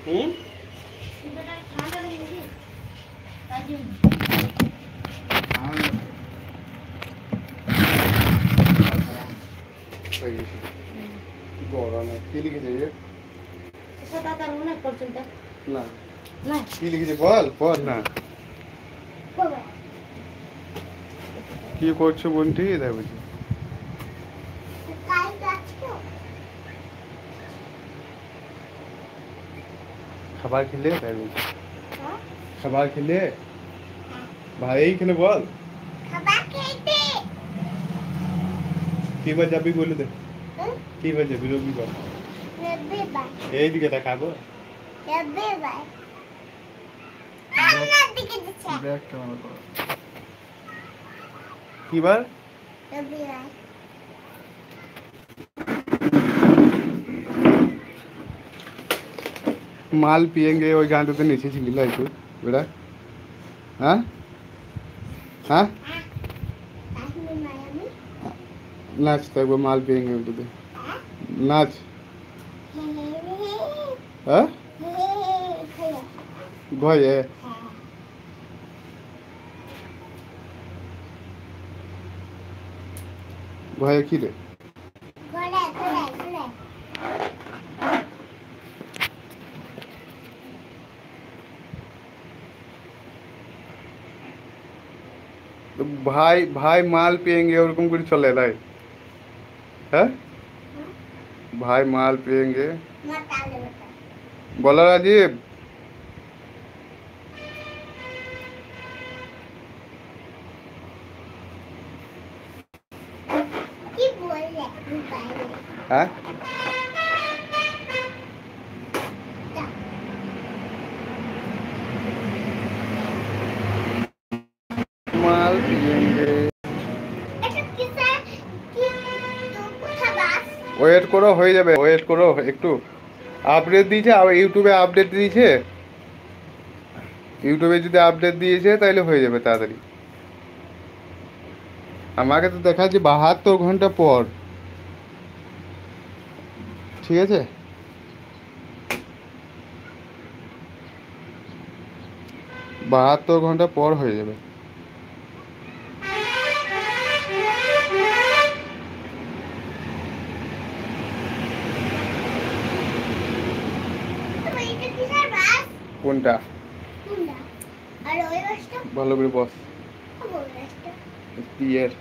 হুম গরমে কি লিখেছে না না কি লিখেছে বল বল না কি করছো বোনটি দেখো খাবার খেলে তাই বলছি খাবার খেলে ভাই এইখানে বল কি বার যাবি বলে দে কি বার যাবি রবিবার এইদিকে দেখাবো কি বার माल पियेंगे ওই গানটাতে নেচেছিলি লাইকু বেটা হ্যাঁ হ্যাঁ নাচ তো একবার মাল পিयेंगे ওটাতে নাচ হ্যাঁ ভয়ে ভয়ে কি রে भाई भाई माल पियेंगे ওরকম করে চলে লাই হ্যাঁ भाई माल पियेंगे बोला राजीव हाँ माल पियेंगे ওয়েট করো হয়ে যাবে ওয়েট করো একটু আপডেট দিয়েছে আর ইউটিউবে আপডেট দিয়েছে ইউটিউবে যদি আপডেট দিয়েছে তাহলে হয়ে যাবে তাড়াতাড়ি আমাকে তো দেখাচ্ছে 72 ঘন্টা পর ঠিক আছে 72 ঘন্টা পর হয়ে যাবে কোনটা ভালো করে বস পিয়ের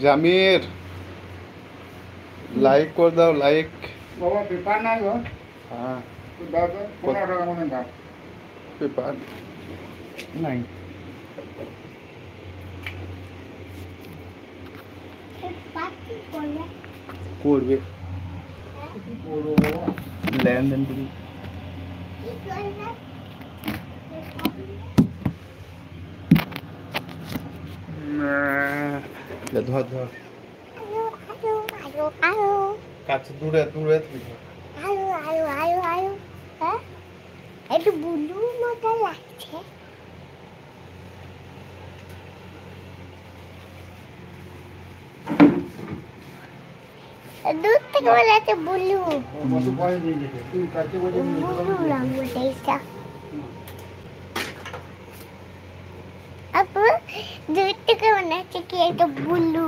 জামির লাইক করে দাও লাইক বাবা পেপার নাই গো হ্যাঁ তো দাও তো 15 টাকা মনে দাও পেপার নাই করবে লেনদেন করি ধর ধর কাছে দূরে দূরে একটু বুলু মতো লাগছে दूध থেকে বলাতে বুলু কত পয়সা দিয়ে দিতে তুই কাছে বলে বুলু নাম বলেছে আপু दूध থেকে বলাতে কি এটা বুলু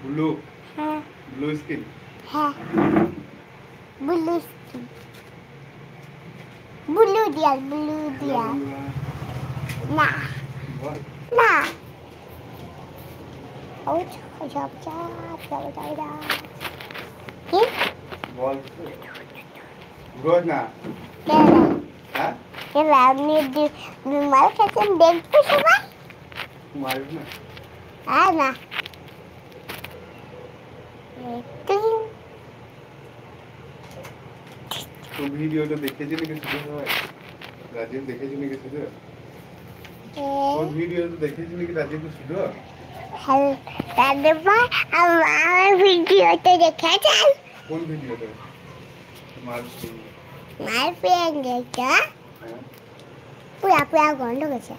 ব্লু হ্যাঁ ব্লু স্কিন হ্যাঁ বুলু স্কিন বুলু দিয়া না না ও সব যা কি বল রোজ না হ্যাঁ এবার আপনি মাল খেতেন দেখবো সবাই মারব না না তো ভিডিওটা দেখেছি নাকি শুধু রাজীব দেখেছি নাকি শুধু তোর ভিডিও তো দেখেছি নাকি রাজীব শুধু তারপর আমার ভিডিওটা দেখেছেন কোন ভিডিওটা মার পেয়ে গেছে পুরা পুরা গন্ধ গেছে